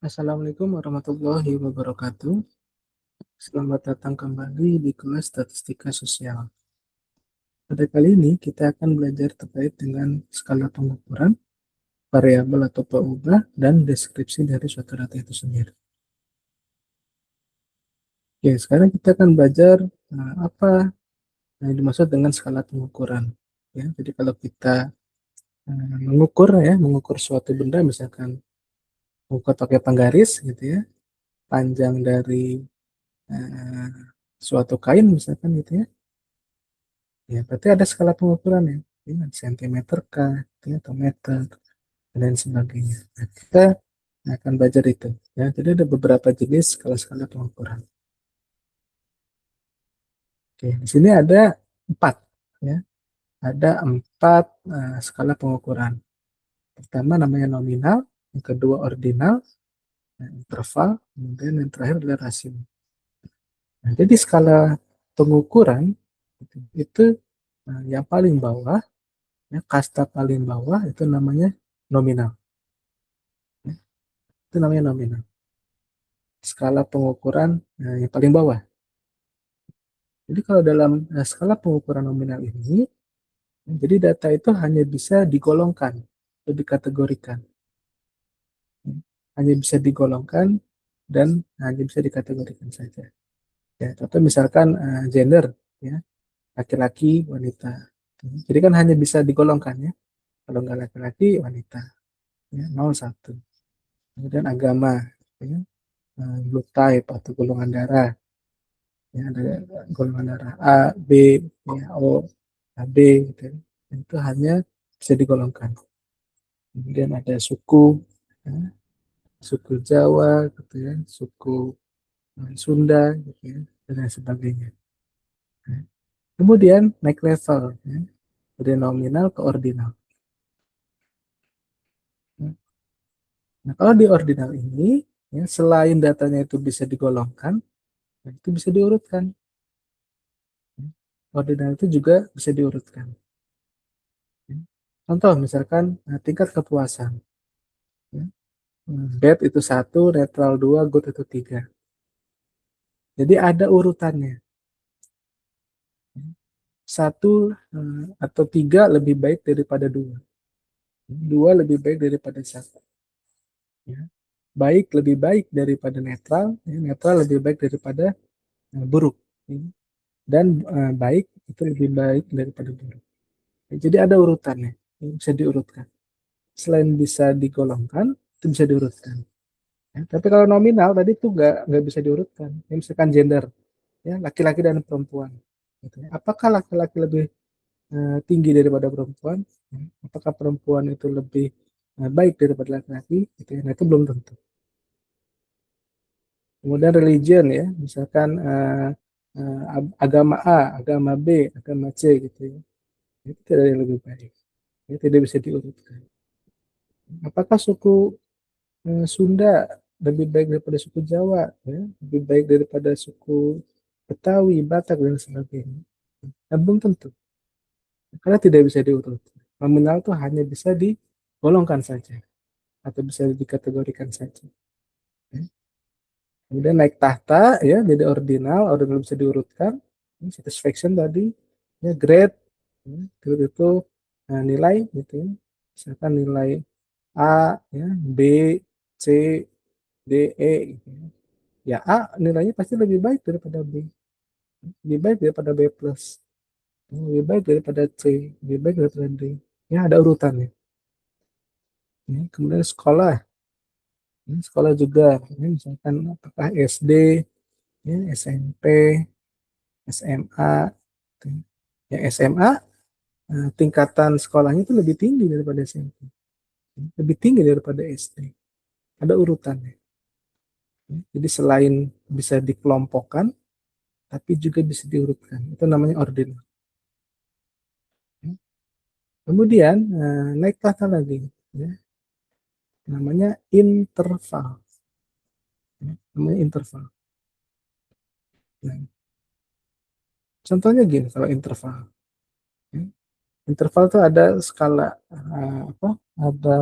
Assalamualaikum warahmatullahi wabarakatuh. Selamat datang kembali di kelas Statistika Sosial. Pada kali ini kita akan belajar terkait dengan skala pengukuran, variabel atau pengubah, dan deskripsi dari suatu data itu sendiri. Oke, sekarang kita akan belajar apa yang dimaksud dengan skala pengukuran. Ya, jadi kalau kita mengukur suatu benda, misalkan mengukur pakai penggaris, gitu ya, panjang dari uh, suatu kain, misalkan gitu ya. Ya, berarti ada skala pengukuran ya, sentimeter kah, gitu ya, atau meter, dan lain sebagainya. Nah, kita akan belajar itu. Ya, jadi ada beberapa jenis skala-skala pengukuran. Oke, di sini ada 4, ya, ada 4 skala pengukuran. Pertama namanya nominal, yang kedua ordinal, interval, kemudian yang terakhir adalah rasio. Nah, jadi skala pengukuran itu yang paling bawah, ya, kasta paling bawah itu namanya nominal. Itu namanya nominal. Skala pengukuran yang paling bawah. Jadi kalau dalam skala pengukuran nominal ini, jadi data itu hanya bisa digolongkan atau dikategorikan. Hanya bisa digolongkan dan hanya bisa dikategorikan saja. Ya, contoh misalkan gender, ya, laki-laki, wanita. Jadi kan hanya bisa digolongkan ya. Kalau nggak laki-laki, wanita. Ya, 0, 1. Kemudian agama, ya, blood type atau golongan darah. Ya, ada golongan darah A, B, ya, O, AB, gitu ya. Itu hanya bisa digolongkan. Kemudian ada suku, ya, suku Jawa, gitu ya, suku Sunda, gitu ya, dan lain sebagainya. Nah, kemudian naik level, ya, dari nominal ke ordinal. Nah, kalau di ordinal ini, ya, selain datanya itu bisa digolongkan, itu bisa diurutkan. Ordinal itu juga bisa diurutkan. Contoh misalkan tingkat kepuasan. Ya. Bad itu 1, netral 2, good itu 3. Jadi ada urutannya. 1 atau 3 lebih baik daripada 2. 2 lebih baik daripada 1. Ya. Baik lebih baik daripada netral, ya. Netral lebih baik daripada buruk. Ya. Dan baik itu lebih baik daripada buruk. Ya, jadi ada urutannya, ya, bisa diurutkan. Selain bisa digolongkan, itu bisa diurutkan. Ya, tapi kalau nominal tadi itu nggak bisa diurutkan. Ya, misalkan gender, ya, laki-laki dan perempuan. Gitu ya. Apakah laki-laki lebih tinggi daripada perempuan? Ya, apakah perempuan itu lebih baik daripada laki-laki? Gitu ya. Nah, itu belum tentu. Kemudian religion, ya, misalkan agama A, agama B, agama C, gitu ya. Itu tidak yang lebih baik. Ya, tidak bisa diurutkan. Apakah suku Sunda lebih baik daripada suku Jawa, ya, lebih baik daripada suku Betawi, Batak, dan sebagainya? Nah, belum tentu, karena tidak bisa diurut. Nominal itu hanya bisa digolongkan saja atau bisa dikategorikan saja. Ya. Kemudian naik tahta, ya, jadi ordinal, ordinal bisa diurutkan. Ini satisfaction tadi, ya, grade, ya, grade itu nilai, gitu ya. Misalkan nilai A, ya, B, C, D, E, gitu ya. Ya A nilainya pasti lebih baik daripada B, lebih baik daripada B plus, lebih baik daripada C, lebih baik daripada D. Ya, ada urutannya. Ya, kemudian sekolah, ya, sekolah juga, ya, misalkan apakah SD, ya, SMP, SMA, gitu ya. Ya, SMA tingkatan sekolahnya itu lebih tinggi daripada SMP, lebih tinggi daripada SD. Ada urutannya. Ya, jadi selain bisa dikelompokkan, tapi juga bisa diurutkan. Itu namanya ordinal. Ya. Kemudian naik kata lagi, ya, namanya interval. Ya, namanya interval. Nah, contohnya gini kalau interval. Ya. Interval itu ada skala apa? Ada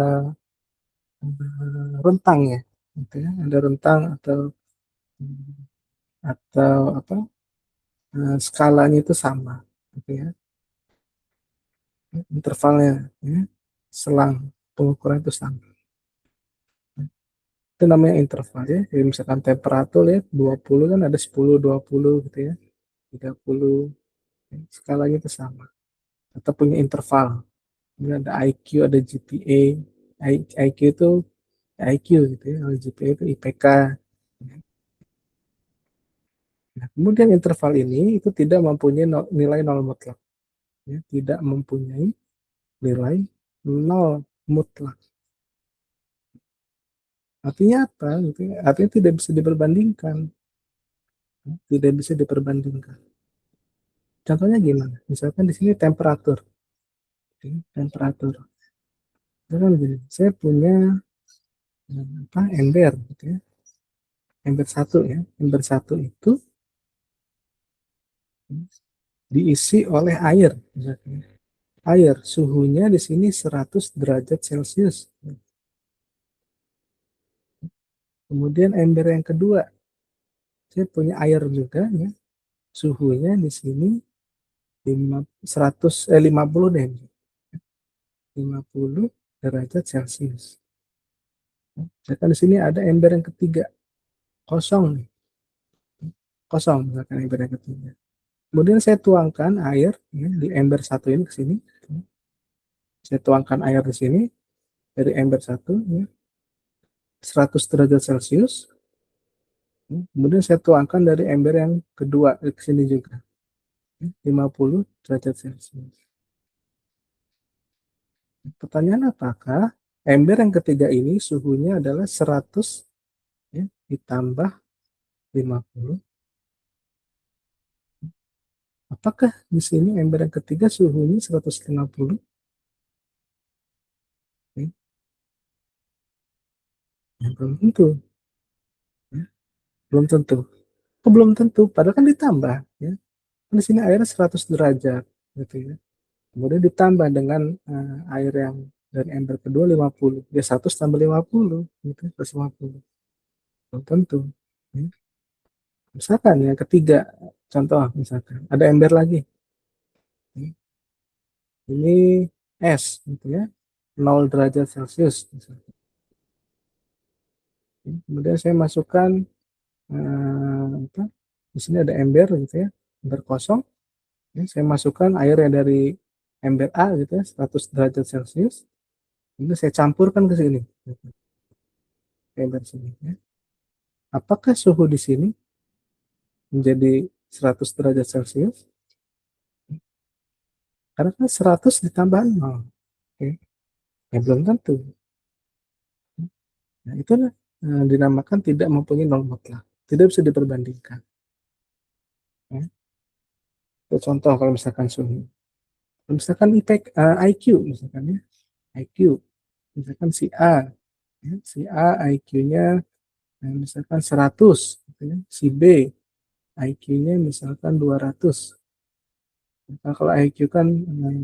rentang ya. gitu ya, ada rentang atau apa skalanya itu sama, gitu ya, intervalnya, ya, selang pengukuran itu sama. Itu namanya interval ya. Jadi misalkan temperatur ya 20 kan ada 10, 20 gitu ya, 30, skalanya itu sama. Atau punya interval. Kemudian ada IQ, ada GPA. IQ itu IQ gitu ya, kalau GPA itu IPK. Nah, kemudian interval ini itu tidak mempunyai nilai nol mutlak, ya, tidak mempunyai nilai nol mutlak. Artinya apa? Gitu ya. Artinya tidak bisa diperbandingkan, ya, tidak bisa diperbandingkan. Contohnya gimana? Misalkan di sini temperatur, ya, temperatur. Misalkan begini, saya punya apa ember, gitu ya, ember satu ya, ember satu itu diisi oleh air, misalkan. Air suhunya di sini 100 derajat Celcius. Kemudian ember yang kedua, saya punya air juga ya. Suhunya di sini 50 deh. 50 derajat Celcius. Misalkan di sini ada ember yang ketiga, kosong nih. Kosong misalkan ember yang ketiga. Kemudian saya tuangkan air ya, di ember satu ini ke sini. Saya tuangkan air di sini dari ember satu ya, 100 derajat Celcius. Kemudian saya tuangkan dari ember yang kedua ke sini juga, 50 derajat Celcius. Pertanyaan, apakah ember yang ketiga ini suhunya adalah 100 ya, ditambah 50? Apakah di sini ember yang ketiga suhunya 150? Ya, ya, belum tentu. Ya, belum tentu. Oh, belum tentu. Padahal kan ditambah. Ya. Di sini airnya 100 derajat. Gitu ya. Kemudian ditambah dengan air yang dari ember kedua 50. Ya 100 tambah 50. Gitu, 150. Belum tentu. Ya. Misalkan yang ketiga, contoh misalkan ada ember lagi. Ya. Ini es gitu ya. 0 derajat Celcius. Misalkan. Ya. Kemudian saya masukkan apa? Di sini ada ember gitu ya. Ember kosong. Ya. Saya masukkan air yang dari ember A gitu ya, 100 derajat Celcius. Ini saya campurkan ke sini. Gitu. Ember sini ya. Apakah suhu di sini menjadi 100 derajat Celcius? Karena kan 100 ditambah 0. Oke. Ya, belum tentu. Nah, itulah dinamakan tidak mempunyai nol mutlak. Tidak bisa diperbandingkan. Ya. Itu contoh kalau misalkan suhu. Misalkan IQ, misalkan ya. IQ. Misalkan si A. Ya, si A IQ-nya misalkan 100. Gitu ya. Si B IQ-nya misalkan 200. Nah, kalau IQ kan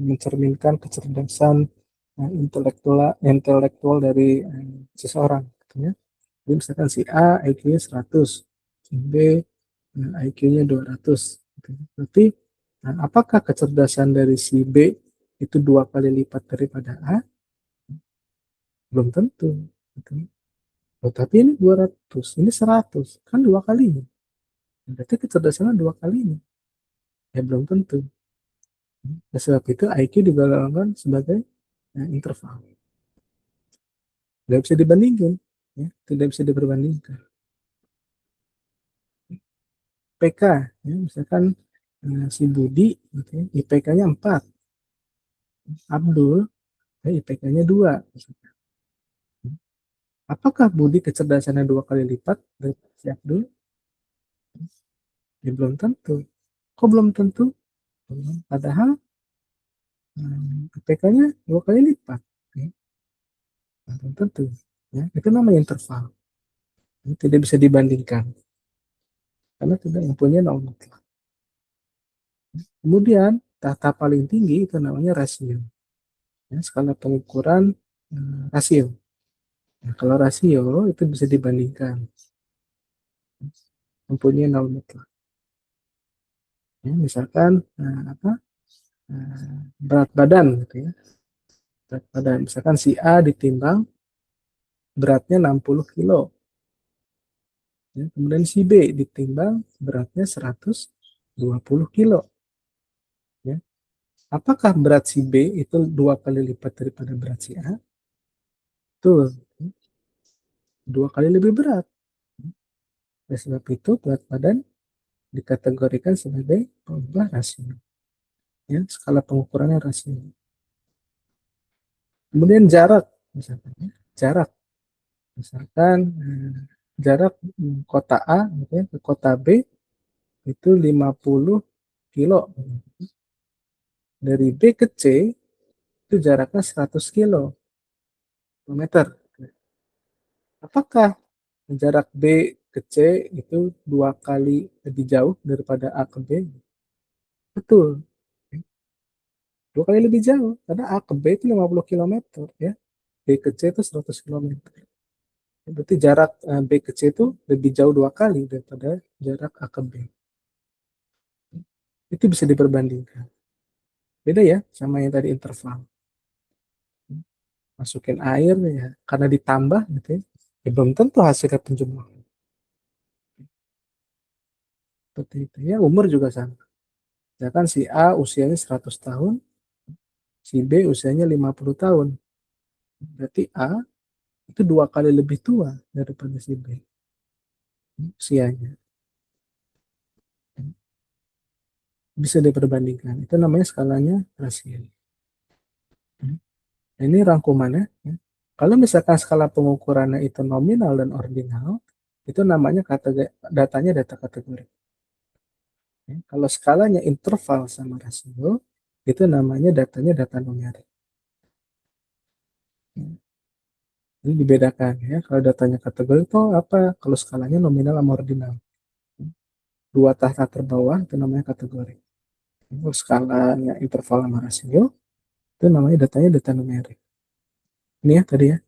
mencerminkan kecerdasan intelektual intelektual dari seseorang, gitu ya. Jadi misalkan si A IQ-nya 100, si B IQ-nya 200. Gitu. Berarti apakah kecerdasan dari si B itu 2 kali lipat daripada A? Belum tentu. Gitu. Oh, tapi ini 200, ini 100, kan 2 kalinya. Berarti kecerdasannya 2 kalinya. Ya belum tentu. Nah, sebab itu IQ digolongkan sebagai interval. Tidak bisa dibandingkan, ya, tidak bisa diperbandingkan. PK, ya, misalkan si Budi, gitu ya, IPK-nya 4, Abdul, ya, IPK-nya 2. Apakah Budi kecerdasannya 2 kali lipat dari si Abdul? Ya belum tentu. Kok belum tentu? Padahal IPK-nya 2 kali lipat. Ya, belum tentu. Ya, itu namanya interval. Ya, tidak bisa dibandingkan karena tidak mempunyai nol mutlak. Kemudian tahap paling tinggi itu namanya rasio. Ya, skala pengukuran rasio. Nah, kalau rasio itu bisa dibandingkan, mempunyai nol mutlak. Ya, misalkan berat badan gitu ya. Berat badan misalkan si A ditimbang beratnya 60 kilo. Ya, kemudian si B ditimbang beratnya 120 kilo. Ya. Apakah berat si B itu 2 kali lipat daripada berat si A? Tuh, 2 kali lebih berat. Oleh sebab itu berat badan dikategorikan sebagai pengubah rasio. Ya, skala pengukurannya rasio. Kemudian jarak, misalkan ya, jarak, misalkan jarak kota A gitu ya, ke kota B itu 50 kilo. Dari B ke C itu jaraknya 100 kilometer. Apakah jarak B ke C itu 2 kali lebih jauh daripada A ke B? Betul, 2 kali lebih jauh karena A ke B itu 50 kilometer ya, B ke C itu 100 kilometer. Berarti jarak B ke C itu lebih jauh 2 kali daripada jarak A ke B. Itu bisa diperbandingkan. Beda ya sama yang tadi interval. Masukin air ya, karena ditambah gitu ya belum tentu hasilnya penjumlahan. Seperti itu ya, umur juga sama. Misalkan si A usianya 100 tahun, si B usianya 50 tahun. Berarti A itu 2 kali lebih tua daripada si B usianya. Bisa diperbandingkan. Itu namanya skalanya rasio. Nah, ini rangkumannya. Ya. Kalau misalkan skala pengukurannya itu nominal dan ordinal, itu namanya datanya data kategori. Ya. Kalau skalanya interval sama rasio, itu namanya datanya data numerik. Ya. Ini dibedakan ya. Kalau datanya kategori itu apa? Kalau skalanya nominal sama ordinal. Dua tahta terbawah itu namanya kategori. Kalau skalanya interval sama rasio, itu namanya datanya data numerik. Ini ya tadi ya.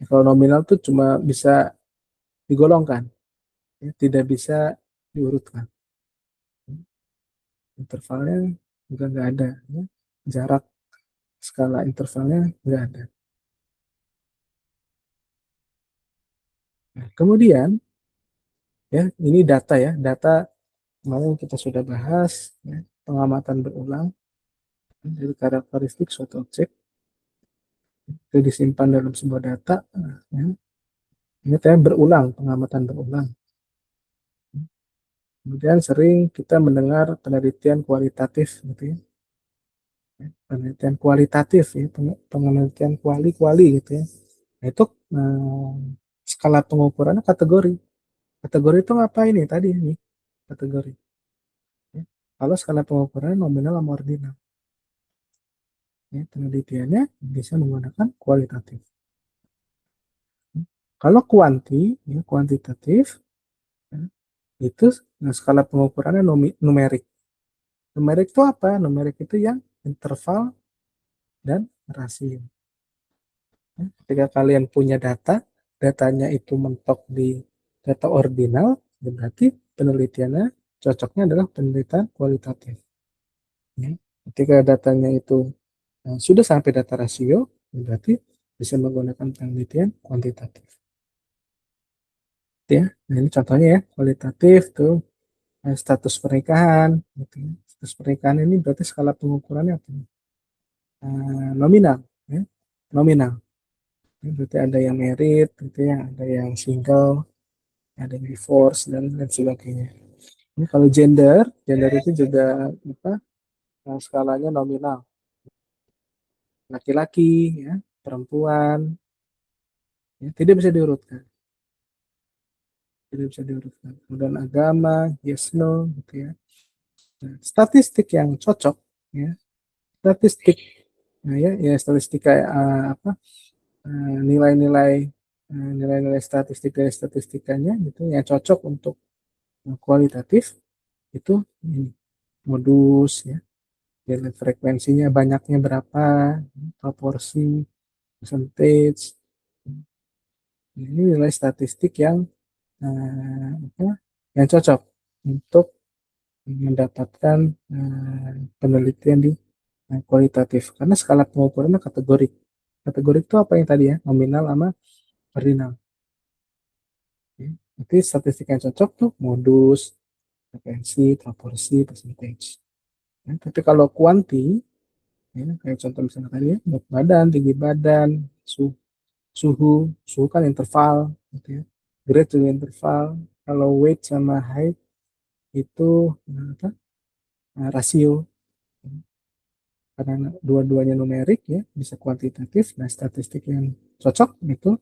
Kalau nominal tuh cuma bisa digolongkan, ya, tidak bisa diurutkan. Intervalnya juga nggak ada, ya. Jarak skala intervalnya nggak ada. Nah, kemudian ya ini data ya, data kemarin kita sudah bahas, ya, pengamatan berulang dari karakteristik suatu objek itu disimpan dalam sebuah data. Ya. Ini berulang, pengamatan berulang. Kemudian sering kita mendengar penelitian kualitatif, gitu ya. Penelitian kualitatif ya, penelitian kuali-kuali gitu ya. Nah, itu eh, skala pengukurannya kategori. Kategori itu ngapain nih tadi nih kategori. Ya. Kalau skala pengukurannya nominal sama ordinal, ya, penelitiannya bisa menggunakan kualitatif. Kalau ya, kuantitatif, ya, itu skala pengukurannya numerik. Numerik itu apa? Numerik itu yang interval dan rasio. Ya, ketika kalian punya data, datanya itu mentok di data ordinal, ya berarti penelitiannya cocoknya adalah penelitian kualitatif. Ya. Ketika datanya itu sudah sampai data rasio, ya berarti bisa menggunakan penelitian kuantitatif. Ya, nah ini contohnya ya, kualitatif tuh status pernikahan. Gitu ya. Status pernikahan ini berarti skala pengukurannya apa? Nominal, ya. Nominal. Ya, berarti ada yang merit, gitu ya, ada yang single, ada yang divorce dan lain sebagainya. Ini kalau gender, gender itu juga apa? Skalanya nominal. Laki-laki, ya, perempuan, ya, tidak bisa diurutkan, tidak bisa diurutkan. Kemudian agama, yes no, gitu ya. Nah, statistik yang cocok, ya, statistik, nah ya, ya statistik kayak apa? Nilai-nilai nilai-nilai statistik dari statistikanya gitu yang cocok untuk kualitatif itu ini, modus ya, frekuensinya banyaknya berapa, proporsi, percentage, Ini nilai statistik yang cocok untuk mendapatkan penelitian di kualitatif. Karena skala pengukurannya kategorik. Kategorik itu apa yang tadi ya, nominal sama ordinal. Ya. Nanti statistik yang cocok tuh modus, frekuensi, proporsi, percentage. Ya, tapi kalau kuanti, ya, kayak contoh misalnya tadi ya, berat badan, tinggi badan, suhu, suhu kan interval, gitu ya. Grade juga interval. Kalau weight sama height itu apa? Rasio. Karena dua-duanya numerik ya, bisa kuantitatif. Nah, statistik yang cocok itu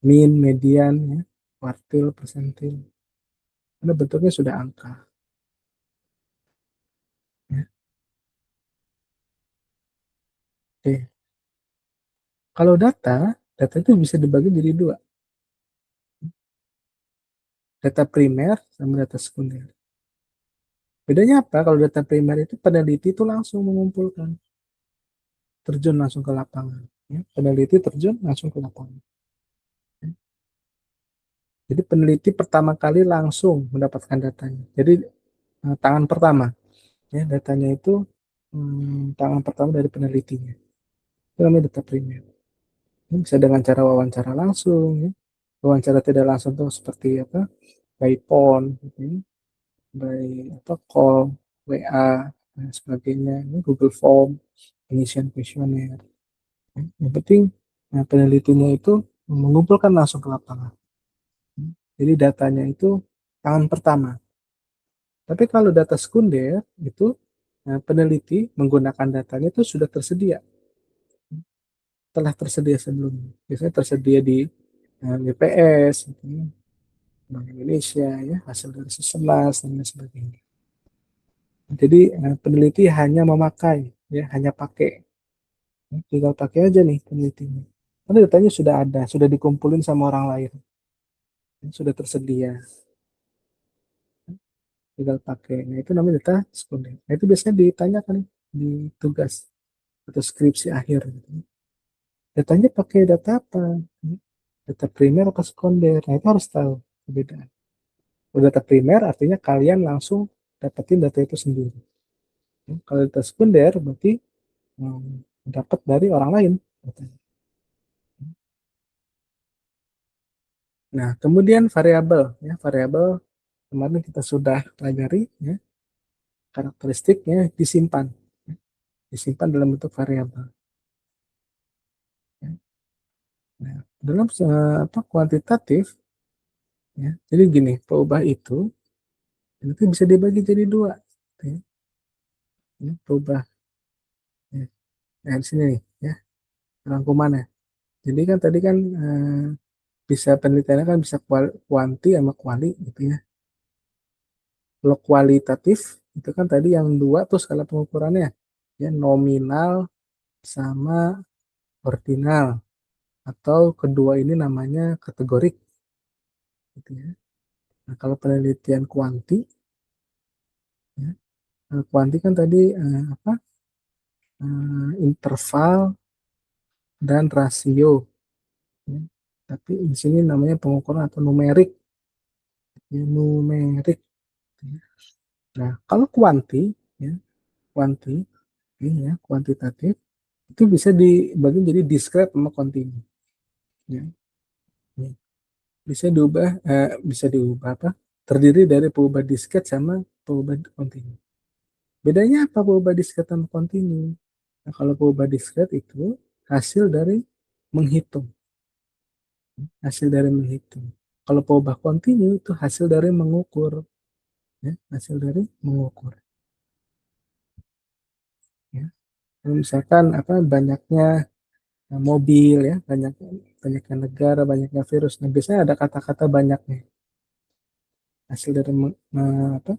mean, median, ya, kuartil, persentil. Karena bentuknya sudah angka. Ya. Oke. Kalau data itu bisa dibagi jadi dua. Data primer sama data sekunder. Bedanya apa? Kalau data primer itu peneliti itu langsung mengumpulkan, terjun langsung ke lapangan. Ya. Peneliti terjun langsung ke lapangan. Ya. Jadi peneliti pertama kali langsung mendapatkan datanya. Jadi tangan pertama, ya datanya itu tangan pertama dari penelitinya. Itu namanya data primer. Ini bisa dengan cara wawancara langsung, ya. Wawancara tidak langsung tuh seperti apa? By phone, gitu, ya. By apa call, WA, dan sebagainya. Ini Google Form, pengisian kuesioner. Yang penting penelitinya itu mengumpulkan langsung ke lapangan. Jadi datanya itu tangan pertama. Tapi kalau data sekunder itu peneliti menggunakan datanya itu sudah tersedia, telah tersedia sebelumnya. Biasanya tersedia di BPS, gitu, ya, Bank Indonesia, ya hasil dari Susenas dan lain sebagainya. Jadi peneliti hanya memakai, ya hanya pakai, ya, tinggal pakai aja nih penelitinya. Karena datanya sudah ada, sudah dikumpulin sama orang lain, ya, sudah tersedia, tinggal pakai. Nah itu namanya data sekunder. Nah itu biasanya ditanyakan di tugas atau skripsi akhir. Gitu. Datanya pakai data apa? Data primer atau sekunder? Nah itu harus tahu perbedaan. Kalau data primer artinya kalian langsung dapetin data itu sendiri. Kalau data sekunder berarti dapat dari orang lain. Nah, kemudian variabel, ya variabel kemarin kita sudah pelajari, ya karakteristiknya disimpan, ya, disimpan dalam bentuk variabel. Ya. Nah, dalam apa kuantitatif, ya, jadi gini, peubah itu bisa dibagi jadi dua, ya, ya, peubah. Ya. Nah, di sini nih, ya rangkumannya. Jadi kan tadi kan bisa penelitiannya kan bisa kuanti sama kuali gitu ya. Kalau kualitatif itu kan tadi yang dua tuh skala pengukurannya, ya nominal sama ordinal, atau kedua ini namanya kategorik gitu ya. Nah, kalau penelitian kuanti, ya, kuanti kan tadi apa interval dan rasio, ya. Tapi di sini namanya pengukuran atau numerik, ya, numerik, ya. Nah kalau kuanti, ya kuanti ini ya kuantitatif itu bisa dibagi jadi discrete sama kontinu, ya. Ya. Bisa diubah apa, terdiri dari peubah discrete sama peubah kontinu. Bedanya apa peubah discrete sama kontinu? Nah, kalau peubah discrete itu hasil dari menghitung, hasil dari menghitung. Kalau peubah kontinu itu hasil dari mengukur, ya hasil dari mengukur, ya. Kalau misalkan apa banyaknya mobil, ya banyaknya negara, banyaknya virus, nah biasanya ada kata-kata banyaknya, hasil dari apa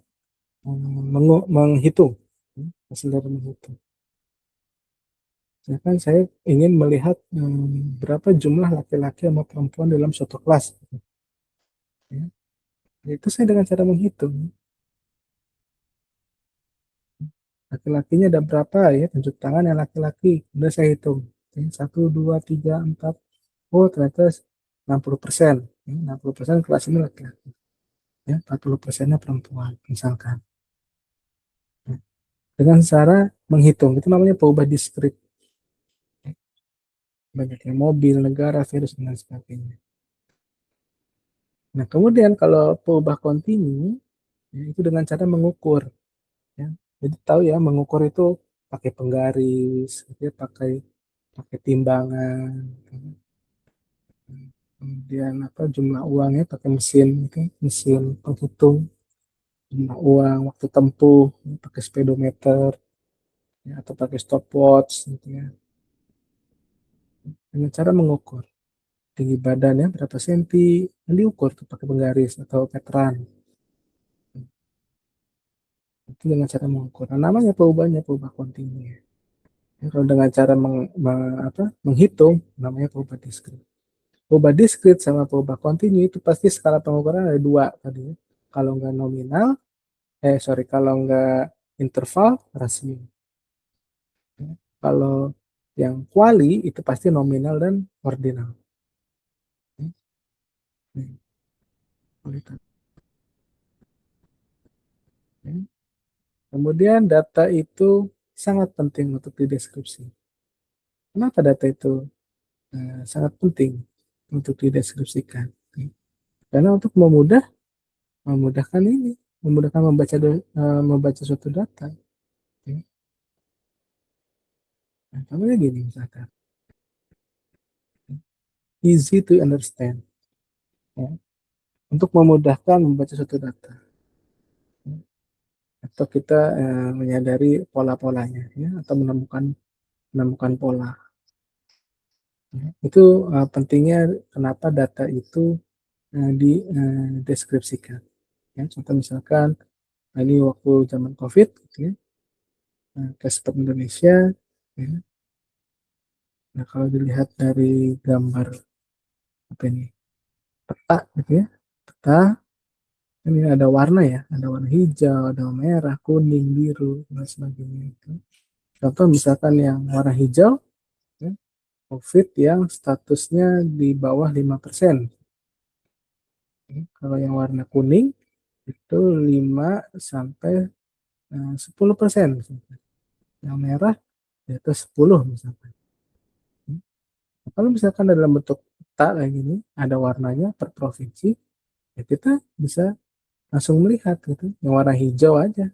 menghitung, ya, hasil dari menghitung. Misalkan saya ingin melihat berapa jumlah laki-laki sama perempuan dalam suatu kelas, ya. Itu saya dengan cara menghitung. Laki-lakinya ada berapa, ya tunjuk tangan yang laki-laki. Udah saya hitung. Ya, 1, 2, 3, 4. Oh ternyata 60%, 60% kelas ini laki-laki, ya 40%-nya perempuan misalkan. Dengan cara menghitung, itu namanya peubah diskrit. Banyaknya mobil, negara, virus, dan sebagainya. Nah, kemudian kalau peubah kontinu, ya, itu dengan cara mengukur. Ya. Jadi tahu ya, mengukur itu pakai penggaris, gitu ya, pakai pakai timbangan, gitu. Kemudian apa jumlah uangnya pakai mesin, gitu, mesin penghitung jumlah uang, waktu tempuh, ya, pakai speedometer, ya, atau pakai stopwatch, gitu ya. Dengan cara mengukur tinggi badannya berapa senti, yang diukur tuh pakai penggaris atau meteran. Itu dengan cara mengukur. Nah, namanya perubahannya perubahan kontinu. Ya, kalau dengan cara menghitung, namanya perubahan diskrit. Perubahan diskrit sama perubahan kontinu itu pasti skala pengukuran ada dua tadi. Kalau nggak nominal, kalau nggak interval, rasio. Ya. Kalau yang kuali itu pasti nominal dan ordinal. Ya. Ya. Ya. Kemudian data itu sangat penting untuk dideskripsi. Kenapa data itu sangat penting untuk dideskripsikan? Karena untuk memudahkan ini, memudahkan membaca suatu data. Nah, contohnya gini misalkan, easy to understand, ya, untuk memudahkan membaca suatu data, ya, atau kita menyadari pola-polanya, ya, atau menemukan menemukan pola. Ya. Itu pentingnya kenapa data itu dideskripsikan. Ya, contoh misalkan ini waktu zaman COVID, gitu ya, tes Indonesia, ya. Nah kalau dilihat dari gambar apa ini peta, gitu ya, peta ini ada warna ya, ada warna hijau, ada merah, kuning, biru, dan sebagainya. Itu. Contoh misalkan yang warna hijau, ya, COVID yang statusnya di bawah 5%. Kalau yang warna kuning itu 5 sampai 10%. Yang merah di atas 10 misalkan. Kalau misalkan dalam bentuk peta kayak gini, ada warnanya per provinsi, ya kita bisa langsung melihat gitu. Yang warna hijau aja.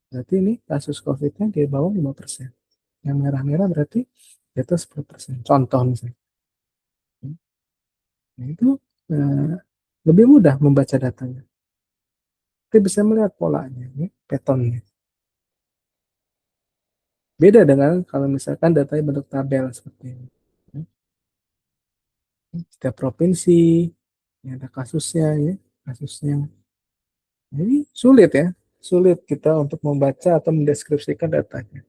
Berarti ini kasus COVID-nya di bawah 5%. Yang merah-merah berarti di atas 10%. Contoh misalnya. Nah, itu eh, lebih mudah membaca datanya. Kita bisa melihat polanya, ya, patternnya. Beda dengan kalau misalkan datanya bentuk tabel seperti ini. Setiap provinsi ya ada kasusnya, ya, kasusnya. Jadi sulit ya, sulit kita untuk membaca atau mendeskripsikan datanya.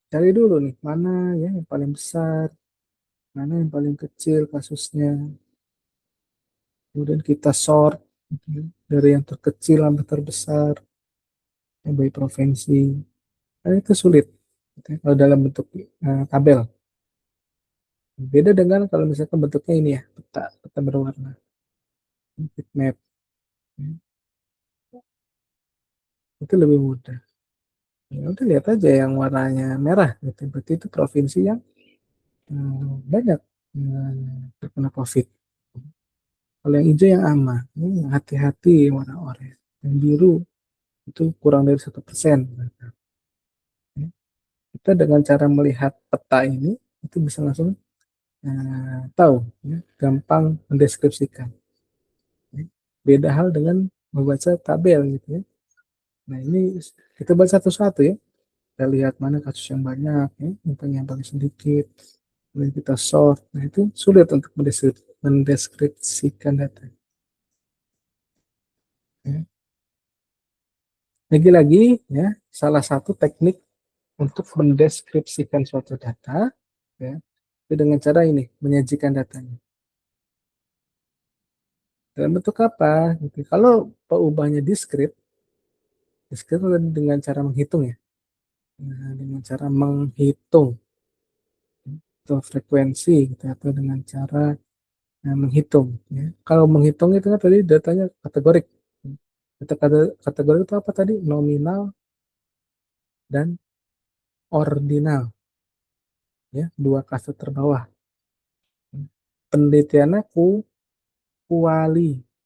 Cari dulu nih, mana ya yang paling besar, mana yang paling kecil kasusnya. Kemudian kita sort gitu ya, dari yang terkecil sampai terbesar, yang by provinsi. Nah, itu sulit gitu ya, kalau dalam bentuk tabel. Beda dengan kalau misalkan bentuknya ini ya, peta, peta berwarna, heat map. Ya, itu lebih mudah. Ya udah lihat aja yang warnanya merah gitu. Berarti itu provinsi yang banyak terkena COVID. Kalau yang hijau yang aman, hati-hati warna oranye. Yang biru itu kurang dari 1%. Kita dengan cara melihat peta ini itu bisa langsung tahu, ya, gampang mendeskripsikan. Ya. Beda hal dengan membaca tabel gitu ya. Nah ini kita baca satu-satu ya. Kita lihat mana kasus yang banyak, ya, yang paling sedikit. Kemudian kita sort. Nah itu sulit untuk mendeskripsikan data. Ya. Lagi-lagi ya, salah satu teknik untuk mendeskripsikan suatu data ya, itu dengan cara ini, menyajikan datanya. Dalam bentuk apa? Gitu. Kalau peubahnya diskrit, diskrit dengan cara menghitung ya. Nah, dengan cara menghitung. atau frekuensi gitu, atau dengan cara menghitung ya. Kalau menghitung itu kan tadi datanya kategorik. Kategori itu apa tadi? Nominal dan ordinal ya, dua kasus terbawah. Penelitiannya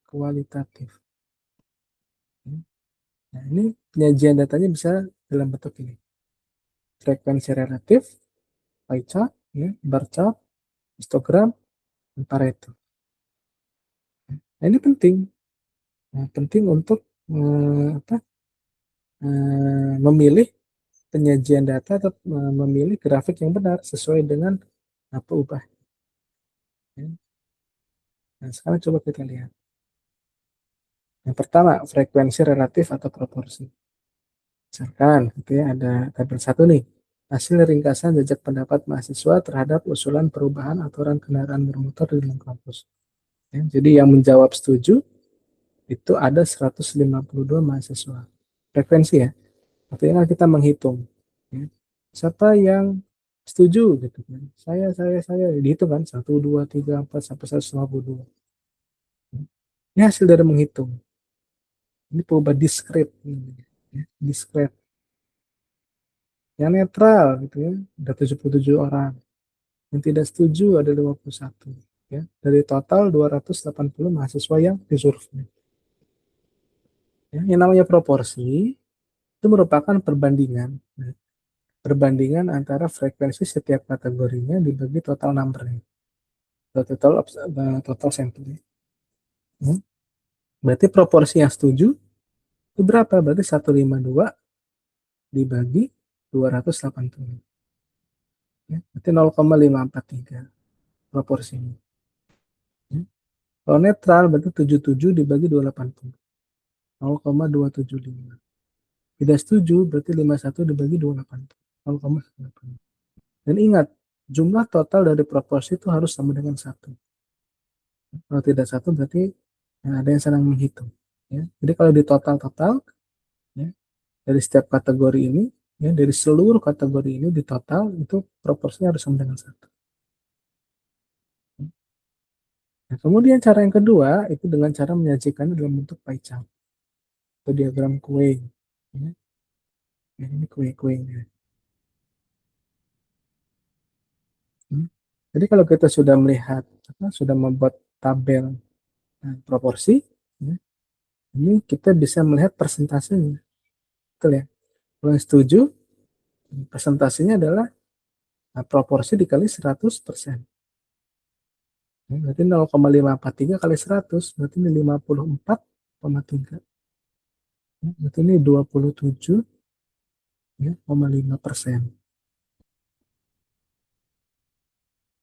kualitatif. Nah, ini penyajian datanya bisa dalam bentuk ini. Frekuensi relatif, pie chart, ya, bar chart, histogram, dan Pareto. Nah, ini penting. Nah, penting untuk apa, memilih penyajian data atau memilih grafik yang benar sesuai dengan apa ubah. Ya. Nah, sekarang coba kita lihat. Yang pertama, frekuensi relatif atau proporsi. Misalkan, gitu ya, ada tabel satu nih. Hasil ringkasan jejak pendapat mahasiswa terhadap usulan perubahan aturan kendaraan bermotor di dalam kampus. Ya, jadi yang menjawab setuju itu ada 152 mahasiswa. Frekuensi ya. Artinya kita menghitung. Ya. Siapa yang setuju gitu kan? Saya. Dihitung kan? 1, 2, 3, 4 sampai 152. Ini hasil dari menghitung. Ini perubahan diskret. Ya, diskret. Yang netral gitu ya. Ada 77 orang. Yang tidak setuju ada 51. Ya. Dari total 280 mahasiswa yang disurvei. Ya. Yang namanya proporsi itu merupakan perbandingan. Ya, perbandingan antara frekuensi setiap kategorinya dibagi total numbernya. Total sampelnya. Ya. Berarti proporsi yang setuju itu berapa? Berarti 152 dibagi 280. Ya. Berarti 0,543 proporsinya. Ya. Kalau netral berarti 77 dibagi 280. 0,275. Tidak setuju berarti 51 dibagi 280. 0,8. Dan ingat, jumlah total dari proporsi itu harus sama dengan 1. Kalau tidak 1 berarti ada yang sedang menghitung. Ya. Jadi kalau di total-total, ya, dari setiap kategori ini, ya, dari seluruh kategori ini di total itu proporsinya harus sama dengan 1. Nah, kemudian cara yang kedua itu dengan cara menyajikannya dalam bentuk pie chart atau diagram kue. Ya. Ya, ini kue-kuenya. Hmm. Jadi kalau kita sudah melihat, sudah membuat tabel proporsi, ya, ini kita bisa melihat persentasenya. Betul ya? Kalau yang setuju, persentasenya adalah proporsi dikali 100%. Ya, berarti 0,543 kali 100, berarti ini 54,3. Ya, berarti ini 27, ya, 0,5%.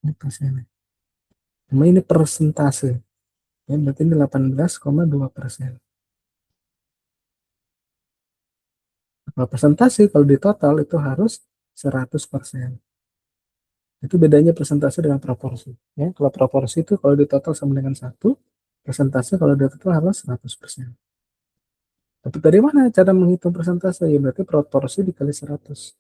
Ini persen. Cuma ini persentase. Ya, berarti ini 18,2%. Kalau persentase, kalau di total itu harus 100%. Itu bedanya persentase dengan proporsi. Ya, kalau proporsi itu kalau di total sama dengan 1, persentase kalau di total harus 100%. Tapi dari mana cara menghitung persentase? Ya berarti proporsi dikali 100.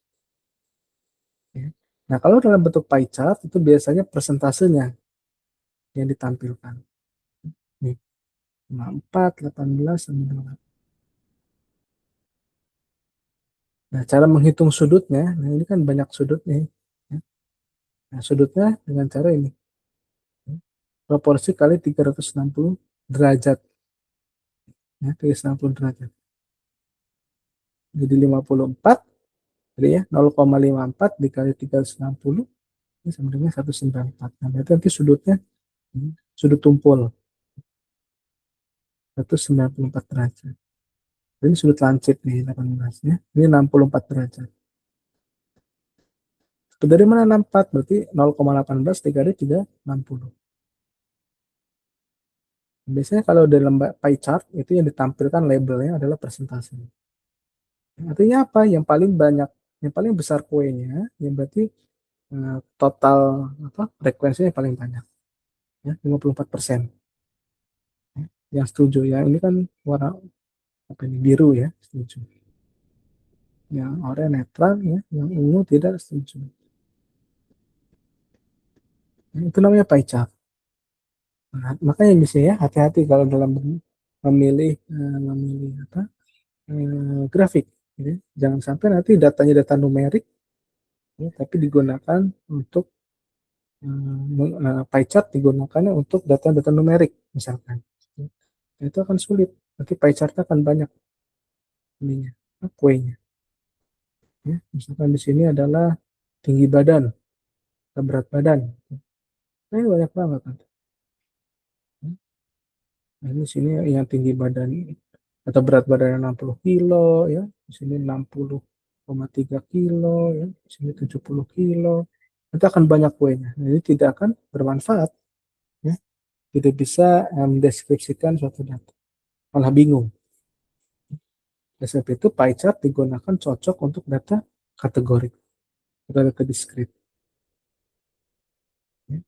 Ya. Nah, kalau dalam bentuk pie chart itu biasanya persentasenya yang ditampilkan. Nih, 54, 18, 9. Nah, cara menghitung sudutnya, nah ini kan banyak sudut nih. Ya. Nah, sudutnya dengan cara ini. Ya. Proporsi kali 360 derajat. Ya, 360 derajat. Jadi 54, jadi ya 0,54 dikali 360 ini sama dengan 194. Nah, berarti nanti sudutnya sudut tumpul 194 derajat. Ini sudut lancip nih 18 ya. Ini 64 derajat. Dari mana 64? Berarti 0,18 dikali 360. Biasanya kalau dalam pie chart itu yang ditampilkan labelnya adalah persentase. Artinya apa? Yang paling banyak, yang paling besar kuenya, yang berarti total apa frekuensinya yang paling banyak. Ya, 54%. Ya, yang setuju ya. Ini kan warna apa ini biru ya, setuju. Yang oranye netral ya, yang ungu tidak setuju. Itu namanya pie chart. Nah, makanya bisa ya hati-hati kalau dalam memilih apa grafik. Gitu. Jangan sampai nanti datanya data numerik, ya, tapi digunakan untuk pie chart digunakannya untuk data-data numerik misalkan. Itu akan sulit. Nanti pie chart akan banyak ininya, kuenya. Ya. Misalkan di sini adalah tinggi badan, berat badan. Nah, ini banyak banget nanti. Nah, ini sini yang tinggi badan atau berat badan 60 kilo ya, di sini 60,3 kilo ya, di sini 70 kilo. Itu akan banyak kuenya. Nah, ini tidak akan bermanfaat ya, tidak bisa mendeskripsikan suatu data. Malah bingung. Oleh sebab itu pie chart digunakan cocok untuk data kategori atau data diskrit. Ya.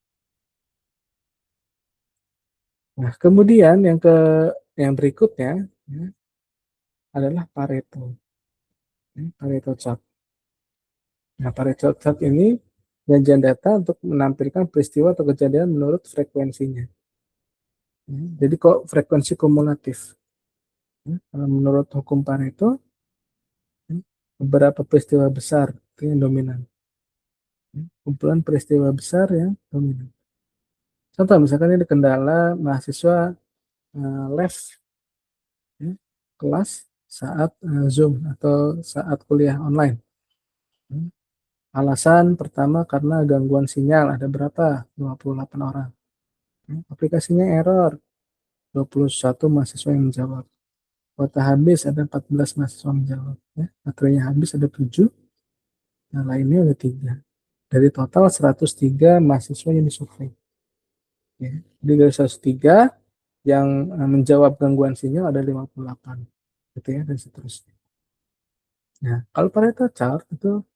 Nah, kemudian yang berikutnya ya, adalah Pareto. Ya, Pareto chart. Nah, Pareto chart ini penyajian data untuk menampilkan peristiwa atau kejadian menurut frekuensinya. Ya, jadi kok frekuensi kumulatif. Ya, menurut hukum Pareto, ya, beberapa peristiwa besar itu yang dominan. Ya, kumpulan peristiwa besar yang dominan. Contoh misalkan ini kendala mahasiswa live ya, kelas saat Zoom atau saat kuliah online. Ya, alasan pertama karena gangguan sinyal ada berapa? 28 orang. Ya, aplikasinya error, 21 mahasiswa yang menjawab. Kuota habis ada 14 mahasiswa menjawab. Ya. Baterainya habis ada 7, yang lainnya ada 3. Dari total 103 mahasiswa yang disurvei. Ya. Jadi dari 103 yang menjawab gangguan sinyal ada 58. Gitu ya, dan seterusnya. Nah, kalau Pareto chart itu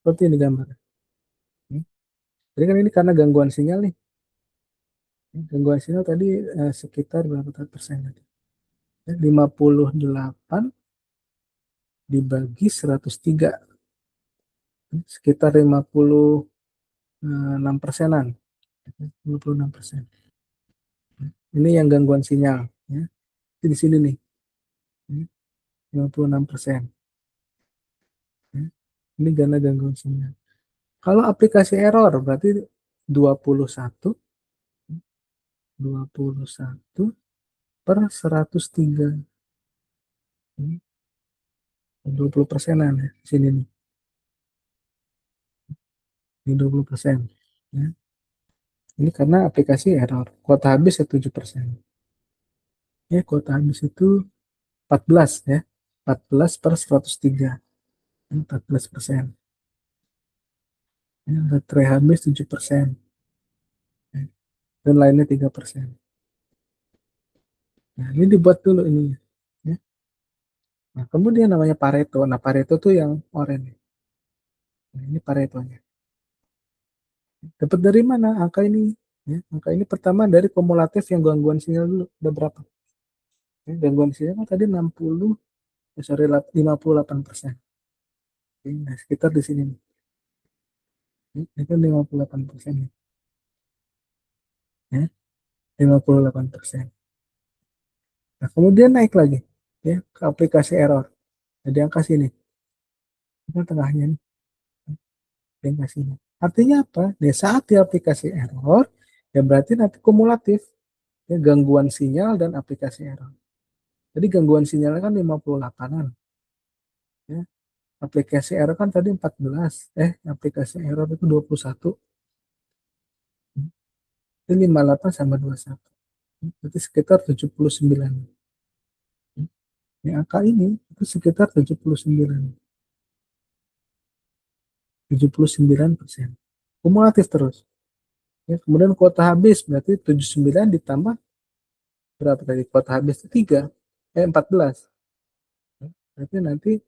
seperti ini gambar. Ya. Jadi kan ini karena gangguan sinyal nih. Ya, gangguan sinyal tadi sekitar berapa persen tadi? Ya, 58 dibagi 103. Sekitar 56%-an. 56%. Ini yang gangguan sinyal. Ya. Di sini nih. 56%. Ya. Ini karena gangguan sinyal. Kalau aplikasi error berarti 21, 21 per 103. Ini 20%-an ya. Sini nih. Ini 20%. Ya. Ini karena aplikasi error. Kuota habis ya 7%. Ya, kuota habis itu 14 ya. 14 per 103. 14%. Ya, baterai habis 7%. Ya, dan lainnya 3%. Nah, ini dibuat dulu ini. Ya. Nah, kemudian namanya Pareto. Nah, Pareto tuh yang oranye. Nah, ini Paretonya. Dapat dari mana angka ini? Ya, angka ini pertama dari kumulatif yang gangguan sinyal dulu. Ada berapa? Ya, gangguan sinyal kan tadi 60, sorry 58%. Nah, sekitar di sini. Ini kan 58%. Ya, 58%. Nah, kemudian naik lagi ya ke aplikasi error. Jadi angka sini. Ini tengahnya nih, angka sini. Artinya apa? Di saat di aplikasi error, ya berarti nanti kumulatif ya, gangguan sinyal dan aplikasi error. Jadi gangguan sinyalnya kan 58-an. Ya. Aplikasi error kan tadi 14. Aplikasi error itu 21. Itu 58 sama 21. Berarti sekitar 79. Ini angka ini itu sekitar 79. 79%. Kumulatif terus. Ya, kemudian kuota habis berarti 79 ditambah berapa tadi? Kuota habis itu 3. 14. Berarti nanti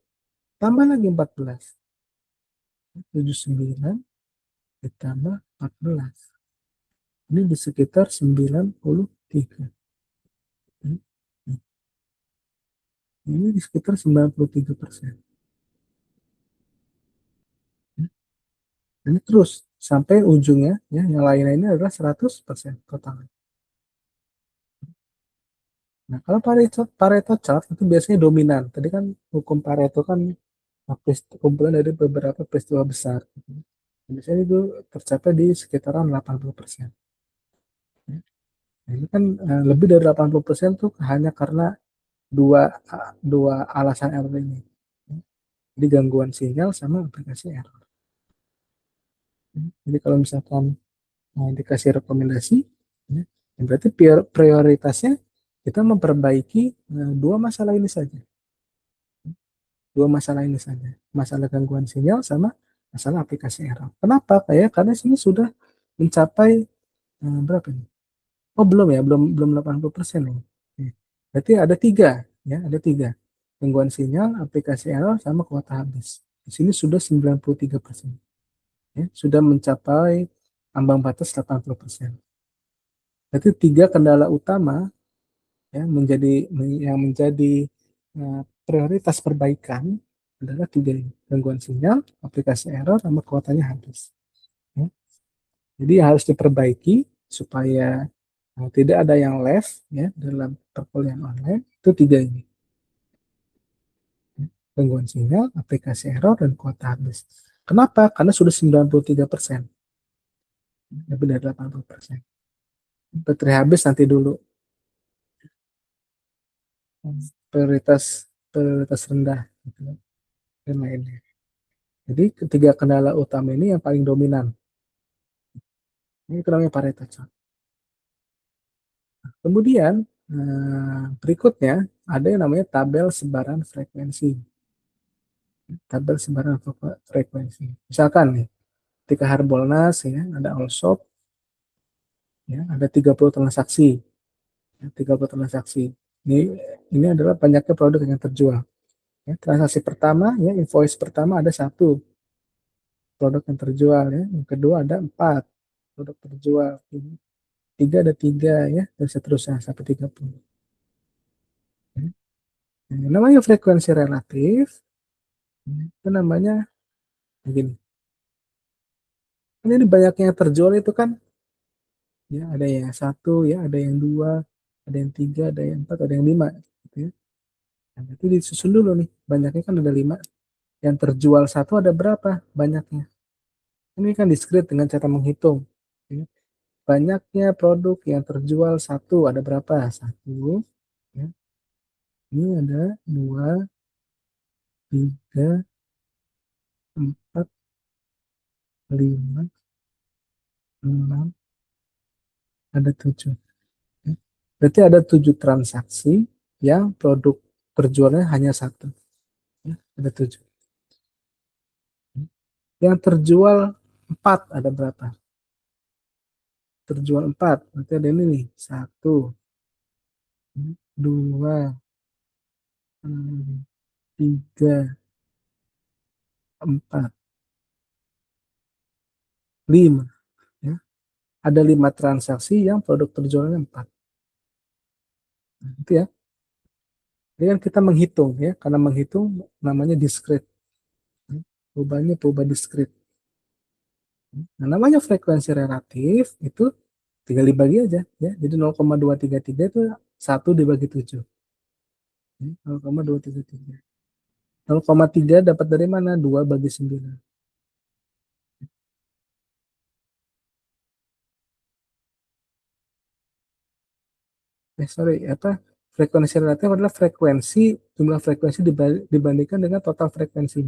tambah lagi 14. 79 ditambah 14. Ini di sekitar 93. Ini di sekitar 93%. Ini terus sampai ujungnya ya yang lainnya ini adalah 100% total. Nah, kalau Pareto chart itu biasanya dominan. Tadi kan hukum Pareto kan kumpulan dari beberapa peristiwa besar. Biasanya itu tercapai di sekitaran 80%. Nah, ini kan lebih dari 80% tuh hanya karena dua dua alasan error ini. Jadi gangguan sinyal sama aplikasi error. Jadi kalau misalkan dikasih rekomendasi, ya, berarti prioritasnya kita memperbaiki dua masalah ini saja. Dua masalah ini saja. Masalah gangguan sinyal sama masalah aplikasi error. Kenapa? Karena sini sudah mencapai berapa ini? Oh belum ya, belum belum 80% nih. Berarti ada tiga, ya ada tiga. Gangguan sinyal, aplikasi error, sama kuota habis. Di sini sudah 93%. Ya, sudah mencapai ambang batas 80%. Berarti tiga kendala utama ya yang menjadi prioritas perbaikan adalah tiga ini: gangguan sinyal, aplikasi error, sama kuotanya habis. Ya. Jadi harus diperbaiki supaya tidak ada yang left ya dalam perkuliahan online. Itu tiga ini: gangguan sinyal, aplikasi error, dan kuota habis. Kenapa? Karena sudah 93%, lebih dari 80%. Baterai habis nanti dulu. Prioritas prioritas rendah gitu, dan lainnya. Jadi ketiga kendala utama ini yang paling dominan. Ini itu namanya Pareto chart. Kemudian berikutnya ada yang namanya tabel sebaran frekuensi. Tabel sebaran frekuensi. Misalkan nih, ketika Harbolnas ya ada Allshop ya ada 30 transaksi. Ya, 30 transaksi. Ini adalah banyaknya produk yang terjual. Ya, transaksi pertama ya invoice pertama ada satu produk yang terjual ya. Yang kedua ada 4 produk terjual. Tiga ada tiga ya dan seterusnya sampai 30. Yang namanya frekuensi relatif itu namanya begini. Ini banyaknya yang terjual itu kan ya ada yang satu ya ada yang dua ada yang tiga ada yang empat ada yang lima gitu ya. Nah, itu disusun dulu nih banyaknya kan ada lima yang terjual satu ada berapa banyaknya ini kan discrete dengan cara menghitung ya. Banyaknya produk yang terjual satu ada berapa satu ya. Ini ada dua tiga empat lima enam ada tujuh. Berarti ada 7 transaksi yang produk terjualnya hanya satu. Ya, ada 7. Yang terjual 4 ada berapa? Terjual 4. Berarti ada ini nih. 1, 2, 3, 4, 5. Ya. Ada 5 transaksi yang produk terjualnya 4. Nah, itu ya. Jadi kan kita menghitung ya. Karena menghitung namanya discrete. Perubahannya perubahan discrete. Nah, namanya frekuensi relatif itu tinggal dibagi aja ya. Jadi 0,233 itu 1 dibagi 7. 0,233. 0,3 dapat dari mana? 2 bagi 9. Sorry, apa? Frekuensi relatif adalah frekuensi, jumlah frekuensi dibandingkan dengan total frekuensi.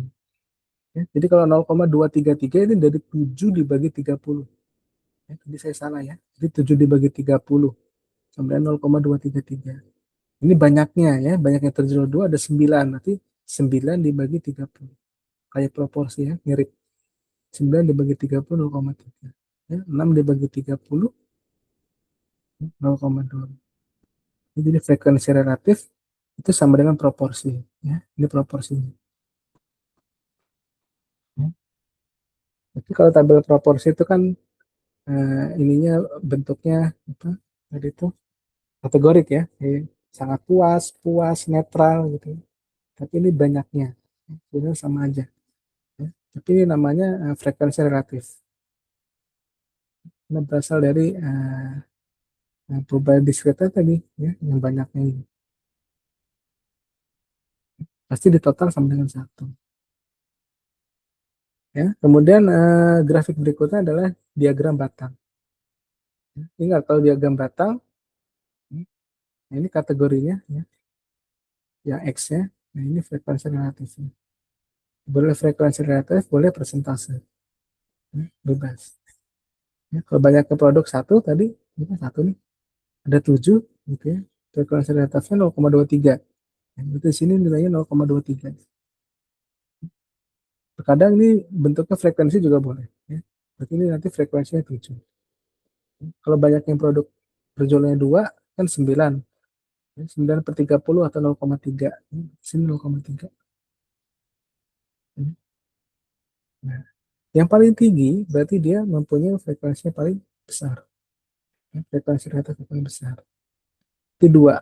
Ya, jadi kalau 0,233 ini dari 7 dibagi 30. Ya, tadi saya salah ya. Jadi 7 dibagi 30. Kemudian 0,233. Ini banyaknya ya, banyaknya terjual 2 ada 9. Nanti 9 dibagi 30. Kayak proporsi ya, mirip. 9 dibagi 30 0,3. Ya, 6 dibagi 30 0,2. Jadi frekuensi relatif itu sama dengan proporsi. Ya, ini proporsinya. Ya. Tapi kalau tabel proporsi itu kan ininya bentuknya apa? Tadi itu kategorik ya, sangat puas, puas, netral gitu. Tapi ini banyaknya, sebenarnya sama aja. Ya. Tapi ini namanya frekuensi relatif. Karena berasal dari perubahan diskreta tadi, ya, yang banyaknya ini. Pasti ditotal sama dengan satu. Ya. Kemudian grafik berikutnya adalah diagram batang. Ingat kalau diagram batang, nah ini kategorinya, ya, yang X-nya, nah ini frekuensi relatifnya. Boleh frekuensi relatif, boleh persentase, ya, bebas. Ya, kalau banyak ke produk satu tadi, ini kan satu nih, ada 7, gitu ya. Frekuensi relatifnya 0,23. Ya, berarti di sini nilainya 0,23. Terkadang ini bentuknya frekuensi juga boleh. Ya. Berarti ini nanti frekuensinya 7. Kalau banyak yang produk berjualannya 2, kan 9. 9 per 30 atau 0,3. Sini 0,3. Nah, yang paling tinggi berarti dia mempunyai frekuensi yang paling besar. Frekuensi relatif yang paling besar. Itu 2.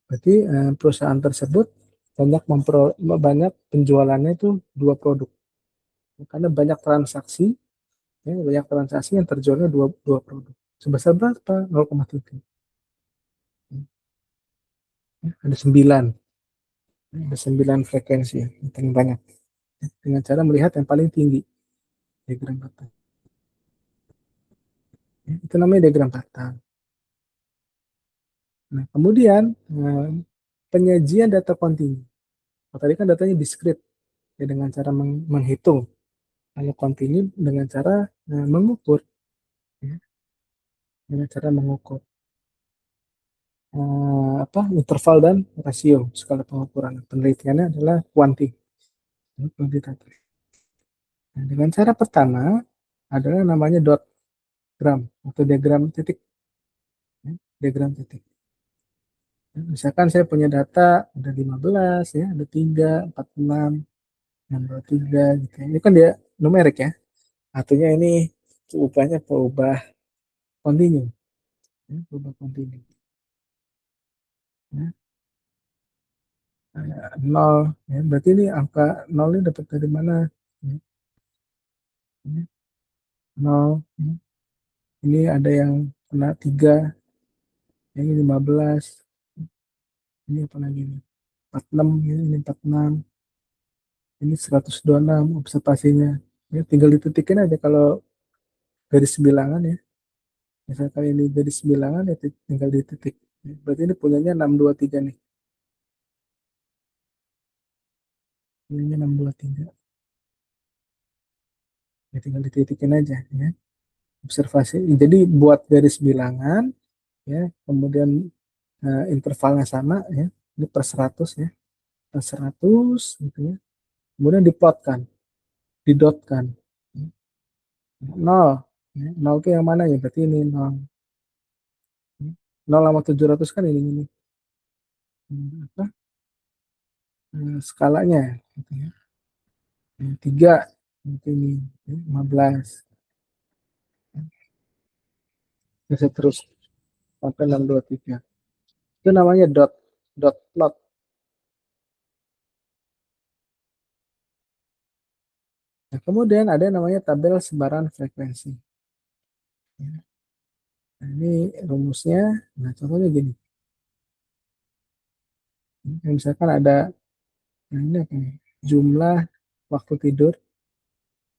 Berarti perusahaan tersebut banyak penjualannya itu 2 produk. Karena banyak transaksi, ya, banyak transaksi yang terjualnya dua produk. Sebesar berapa? 0,3. Ya, ada 9. Ada 9 frekuensi yang paling banyak. Dengan cara melihat yang paling tinggi. Diagram batang. Ya, itu namanya diagram batang. Nah, kemudian penyajian data kontinu. Tadi kan datanya diskrit, ya, dengan cara menghitung. Kalau kontinu dengan cara mengukur, ya, dengan cara mengukur interval dan rasio skala pengukuran. Penelitiannya adalah kuantitatif. Nah, dengan cara pertama adalah namanya dot gram atau diagram titik, ya, diagram titik. Ya, misalkan saya punya data ada 15, ya, ada 3, 4, 6, 3 gitu. Ini kan dia numerik, ya. Artinya ini perubahannya perubahan kontinu, ya, perubahan kontinu. Ya. Nol, ya, berarti ini angka nol ini dapat dari mana? Ya, ya, nol, ya. Ini ada yang kena 3, ini 15, ini apa lagi ini? 46, ya, ini 46, ini 126 observasinya. Ya, tinggal dititikin aja kalau garis bilangan, ya. Misalkan ini garis bilangan, ya tinggal dititik. Ya, berarti ini punyanya 623 nih. Punyanya 623. Ya, tinggal dititikin aja, ya. Observasi. Jadi buat garis bilangan, ya, kemudian intervalnya sama, ya. Ini per 100, ya. Per 100 gitu, ya. Kemudian diplotkan, didotkan. Ya. Nol. Ya. Nol itu yang mana, ya? Berarti ini nol. Ya. Nol sama 700 kan ini. Apa? Skalanya, gitu, ya. Yang 3 gitu ini, ya. 15. Bisa terus sampai 623. Itu namanya dot plot. Nah, kemudian ada yang namanya tabel sebaran frekuensi. Ya. Nah, ini rumusnya. Nah, contohnya gini. Misalkan ada, nah ini apa nih? Jumlah waktu tidur,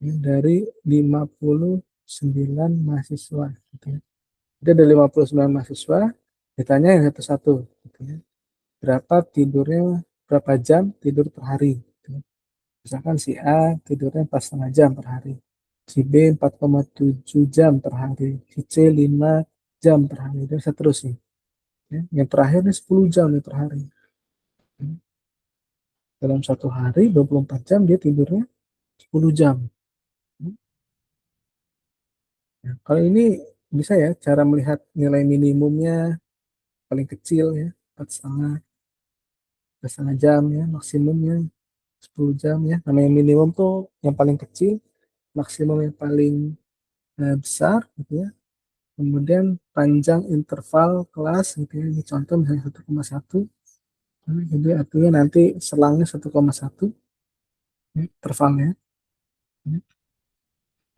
ya, dari 59 mahasiswa. Gitu, ya. Jadi ada 59 mahasiswa, ditanya yang satu-satu. Gitu, ya. Berapa jam tidur per hari. Gitu, ya. Misalkan si A tidurnya 4,5 jam per hari. Si B 4,7 jam per hari. Si C 5 jam per hari. Dan seterusnya. Ya. Yang terakhir ini 10 jam nih per hari. Ya. Dalam satu hari 24 jam dia tidurnya 10 jam. Ya. Nah, kalau ini bisa, ya, cara melihat nilai minimumnya paling kecil, ya, 4,5 jam, ya, maksimumnya 10 jam, ya. Namanya minimum tuh yang paling kecil, maksimum yang paling besar, gitu, ya. Kemudian panjang interval kelas, gitu, ya. Ini contoh misalnya 1,1. Nah, jadi artinya nanti selangnya 1,1, ya, intervalnya. Ya.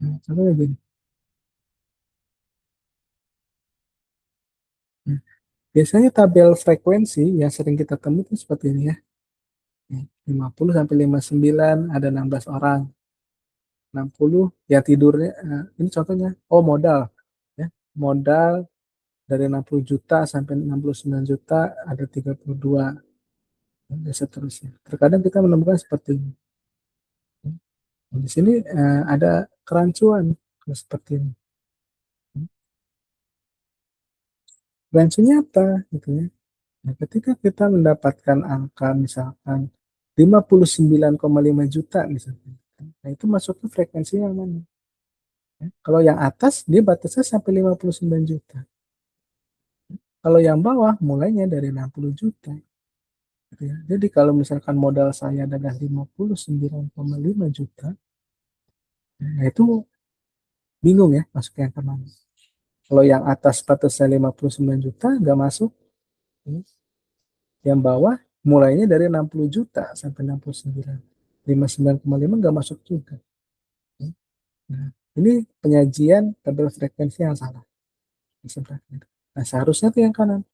Nah, contohnya gini. Nah, biasanya tabel frekuensi yang sering kita temui itu seperti ini ya. 50 sampai 59 ada 16 orang. 60 ya tidurnya, ini contohnya, oh modal. Ya, modal dari 60 juta sampai 69 juta ada 32 dan seterusnya. Terkadang kita menemukan seperti ini. Di sini ada kerancuan seperti ini. Kerancuannya apa? Gitu ya. Nah, ketika kita mendapatkan angka misalkan 59,5 juta misalkan, nah itu masuknya frekuensi yang mana? Ya, kalau yang atas dia batasnya sampai 59 juta. Kalau yang bawah mulainya dari 60 juta. Gitu ya. Jadi kalau misalkan modal saya adalah 59,5 juta, nah itu bingung ya masuk yang kemana. Kalau yang atas batasnya 59 juta nggak masuk. Yang bawah mulainya dari 60 juta sampai 69. 59,5 nggak masuk juga. Nah, ini penyajian tabel frekuensi yang salah. Nah, seharusnya itu yang kanan.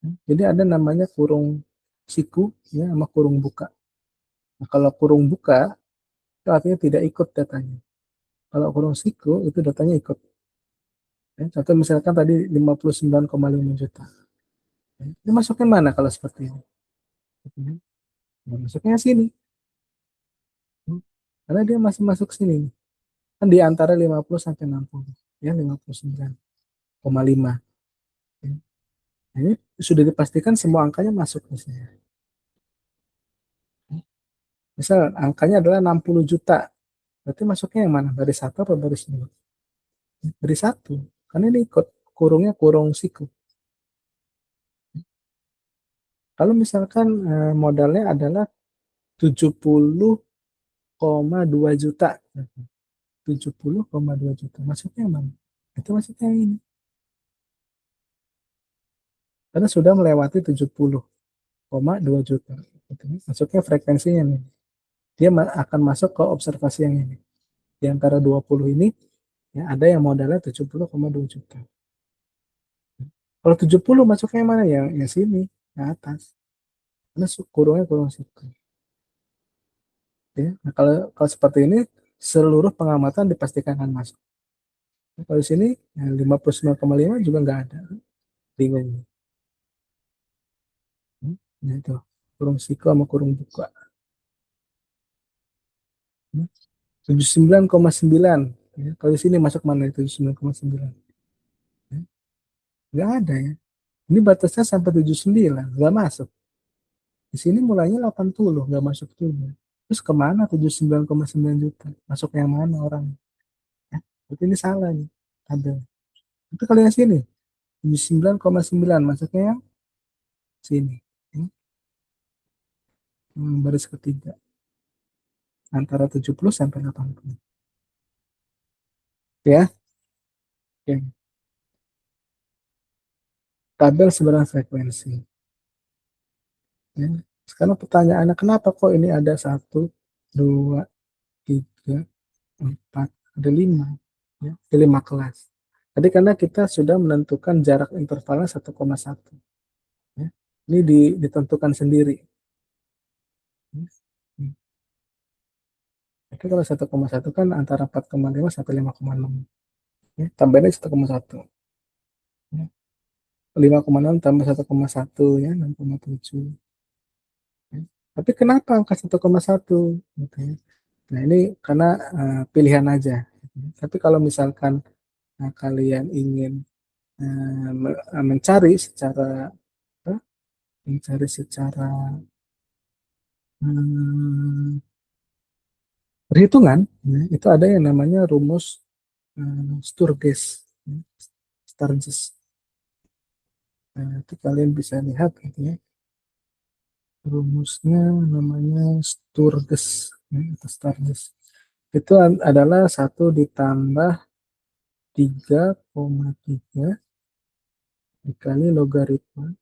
Jadi ada namanya kurung siku ya sama kurung buka. Nah, kalau kurung buka itu artinya tidak ikut datanya. Kalau kurung siku itu datanya ikut. Ya, contoh misalkan tadi 59,5 juta. Ya, ini masuknya mana kalau seperti ini? Nah, masuknya sini. Karena dia masih masuk sini. Kan di antara 50 sampai 60. Ya, 59,5. Ya. Nah, ini sudah dipastikan semua angkanya masuk di sini. Misal angkanya adalah 60 juta. Berarti masuknya yang mana? Dari satu atau dari dua? Dari satu. Karena ini ikut kurungnya kurung siku. Kalau misalkan modalnya adalah 70,2 juta. 70,2 juta. Masuknya yang mana? Itu masuknya yang ini. Karena sudah melewati 70,2 juta. Masuknya frekuensinya nih. Dia akan masuk ke observasi yang ini. Di antara 20 ini, ya ada yang modalnya 70,2 juta. Kalau 70 masuknya yang mana? Yang sini, yang atas. Karena kurungnya kurung siku. Ya. Nah, kalau seperti ini, seluruh pengamatan dipastikan akan masuk. Nah, kalau di sini, ya 59,5 juga nggak ada. Bingung. Nah, itu. Kurung siku sama kurung buka. 79,9. Ya, kalau di sini masuk mana itu 79,9? Ya, nggak ada ya. Ini batasnya sampai 79, nggak masuk. Di sini mulainya 80, nggak masuk juga. Terus kemana 79,9 juta? Masuk yang mana orang? Ya, berarti ini salah nih. Ada. Tapi kalau yang sini, 79,9 masuknya yang sini. Ya, baris ketiga. Antara 70 sampai 80. Ya, oke. Tabel sebenarnya frekuensi. Ya. Sekarang pertanyaannya, kenapa kok ini ada 1, 2, 3, 4, ada 5. Ya, ada 5 kelas. Tadi karena kita sudah menentukan jarak intervalnya 1,1. Ya. Ini ditentukan sendiri. Ya. Jadi kalau 1,1 kan antara 4,5 sampai 5,6. Ya. Tambahnya 1,1. Ya. 5,6 tambah 1,1 ya 6,7. Ya. Tapi kenapa angka 1,1? Gitu ya. Nah ini karena pilihan aja. Tapi kalau misalkan kalian ingin mencari secara mencari secara hmm, perhitungan, ya, itu ada yang namanya rumus Sturges, ya, Sturges. Nah, itu kalian bisa lihat gitu ya. Rumusnya namanya Sturges, ya, atau Sturges. Itu adalah 1 ditambah 3,3 dikali logaritma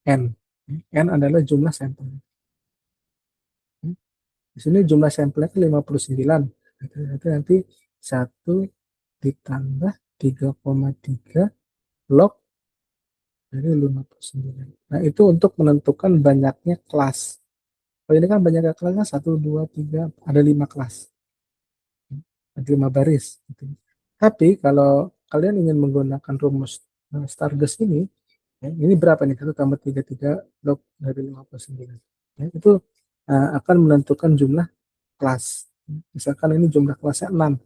N. N adalah jumlah sampel. Di sini jumlah sampelnya 59. Itu nanti 1 ditambah 3,3 log dari 59. Nah, itu untuk menentukan banyaknya kelas. Kalau ini kan banyaknya kelasnya 1, 2, 3, ada 5 kelas. Ada 5 baris. Gitu. Tapi kalau kalian ingin menggunakan rumus Stargest ini, ya, ini berapa nih? 1 tambah 3, 3 log dari 59. Ya, itu akan menentukan jumlah kelas. Misalkan ini jumlah kelasnya 6.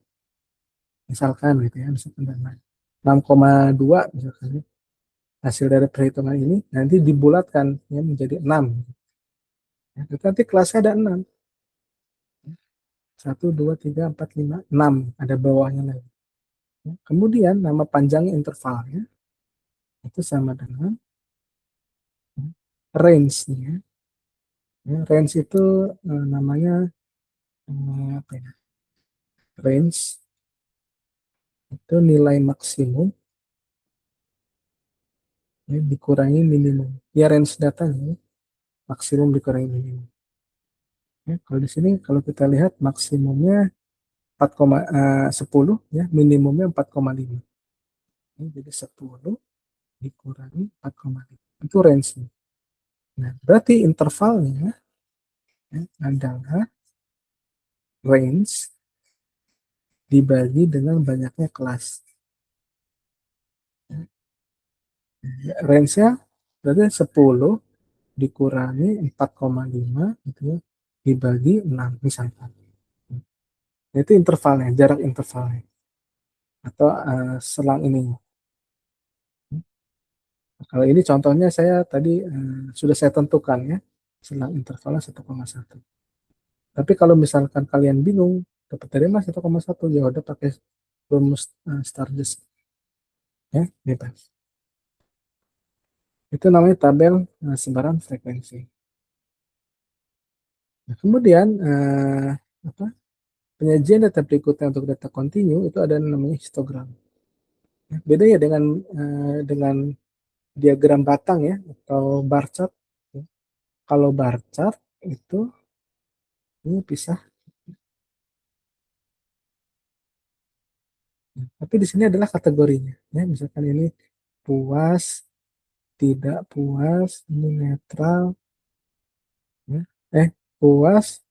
Misalkan gitu ya, misalkan 6,2 misalkan ya. Hasil dari perhitungan ini nanti dibulatkan ya, menjadi 6. Ya, nanti kelasnya ada 6. 1, 2, 3, 4, 5, 6. Ada bawahnya lagi. Ya, kemudian nama panjangnya intervalnya itu sama dengan ya, range-nya. Ya, range itu namanya apa ya? Range itu nilai maksimum ya, dikurangi minimum. Ya range datanya ya, maksimum dikurangi minimum. Ya, kalau di sini kalau kita lihat maksimumnya 4,10 ya, minimumnya 4,5. Ya, jadi 10 dikurangi 4,5. Itu range-nya. Nah, berarti intervalnya ya, adalah range dibagi dengan banyaknya kelas. Ya, range-nya berarti 10 dikurangi 4,5 gitu ya, dibagi 6 misalkan. Itu intervalnya, jarak intervalnya atau selang ini. Kalau ini contohnya saya tadi sudah saya tentukan ya, selang intervalnya 1,1. Tapi kalau misalkan kalian bingung, dapat dari mana 1,1, ya udah pakai rumus Stargest ya, bebas. Itu namanya tabel sebaran frekuensi. Nah, kemudian apa, penyajian data berikutnya untuk data kontinu itu ada namanya histogram. Ya, beda ya dengan diagram batang ya atau bar chart. Ya. Kalau bar chart itu ini pisah. Ya, tapi di sini adalah kategorinya. Ya, misalkan ini puas, tidak puas, ini netral, ya. Puas,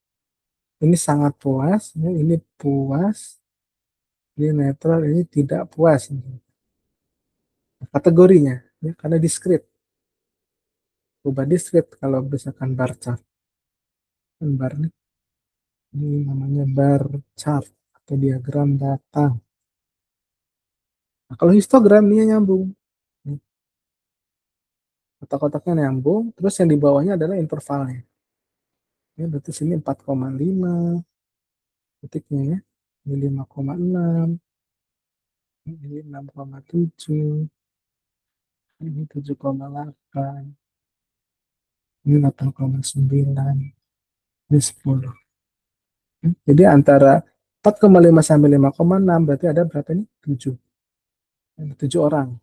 ini sangat puas, ya, ini puas, ini netral, ini tidak puas. Kategorinya, ya, karena diskrit. Ubah diskrit kalau misalkan bar chart. Kan bar ini namanya bar chart atau diagram batang. Nah, kalau histogram ini nyambung. Kotak-kotaknya nyambung, terus yang di bawahnya adalah intervalnya. Ya, berarti sini 4,5 titiknya ya. Ini 5,6, ini 6,7, ini 7,8, ini 8,9, ini 10. Jadi antara 4,5 sampai 5,6 berarti ada berapa nih? 7. Ada 7 orang.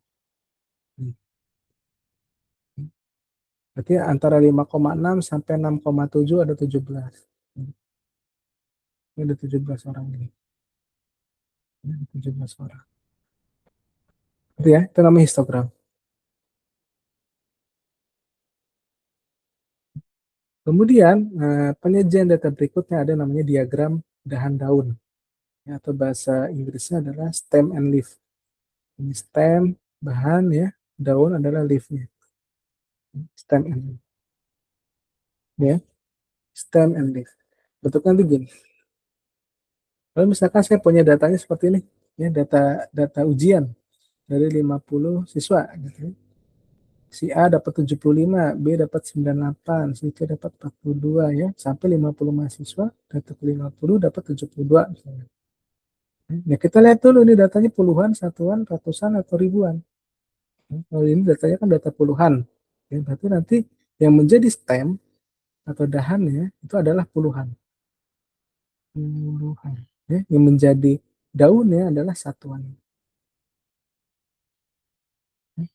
Berarti antara 5,6 sampai 6,7 ada 17. Ini ada 17 orang ini. Ini ada 17 orang. Itu ya, itu namanya histogram. Kemudian penyajian data berikutnya ada namanya diagram dahan daun. Ya, atau bahasa Inggrisnya adalah stem and leaf. Ini stem, bahan ya, daun adalah leafnya. Stem and leaf. Ya, stem and leaf. Bentuknya nanti gini. Kalau misalkan saya punya datanya seperti ini, ya data data ujian dari 50 siswa gitu ya. Si A dapat 75, B dapat 98, si C dapat 42 ya, sampai 50 mahasiswa, data ke 50 dapat 72 misalnya. Nah, kita lihat dulu ini datanya puluhan, satuan, ratusan, atau ribuan. Kalau ini datanya kan data puluhan. Ya, berarti nanti yang menjadi stem atau dahannya itu adalah puluhan. Puluhan. Ya, yang menjadi daunnya adalah satuan.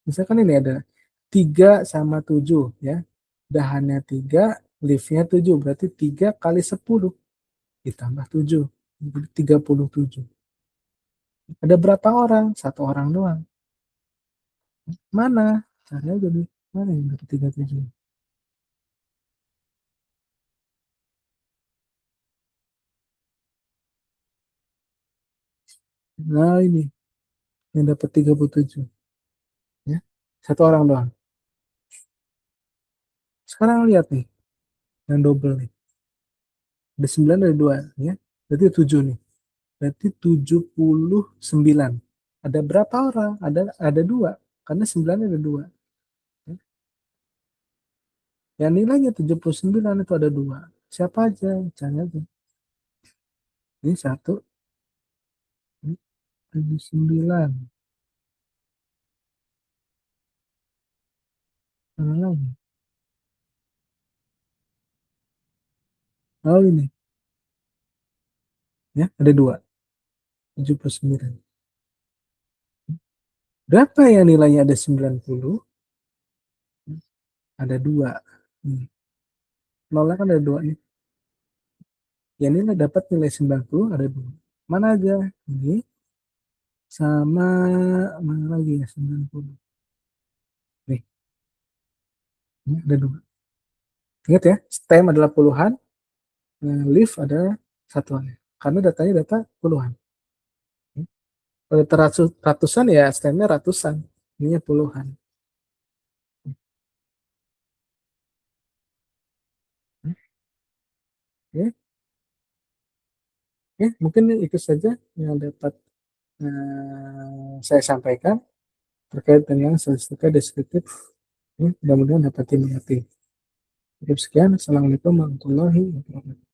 Misalkan ini ada 3 sama 7 ya. Dahannya 3, leafnya 7. Berarti 3 kali 10 ditambah 7. Jadi 37. Ada berapa orang? Satu orang doang. Mana? Cari aja di mana yang dapat 37. Nah ini yang dapat 37 ya. Satu orang doang. Sekarang lihat nih yang double nih. Ada 9 ada 2 ya. Berarti 7 nih. Berarti 79. Ada berapa orang? Ada 2. Karena 9 ada 2. Ya. Yang nilainya 79 itu ada 2. Siapa aja? Cari aja. Ini 1, 79. Mana lagi? Oh ini. Ya, ada 2. 79. Berapa yang nilainya ada 90? Ada 2. Nih. Nolnya kan ada 2 nih. Yang nilai dapat nilai 90 ada 2. Mana aja? Ini sama mana lagi ya 90. Nih, ini ada 2. Ingat ya, stem adalah puluhan, leaf ada satuannya. Karena datanya data puluhan. Kalau ratusan ya stemnya ratusan. Ini puluhan. Oke, oke, mungkin itu saja yang dapat saya sampaikan terkait dengan statistika deskriptif. Mudah-mudahan dapat dimengerti. Cukup sekian. Assalamualaikum warahmatullahi wabarakatuh.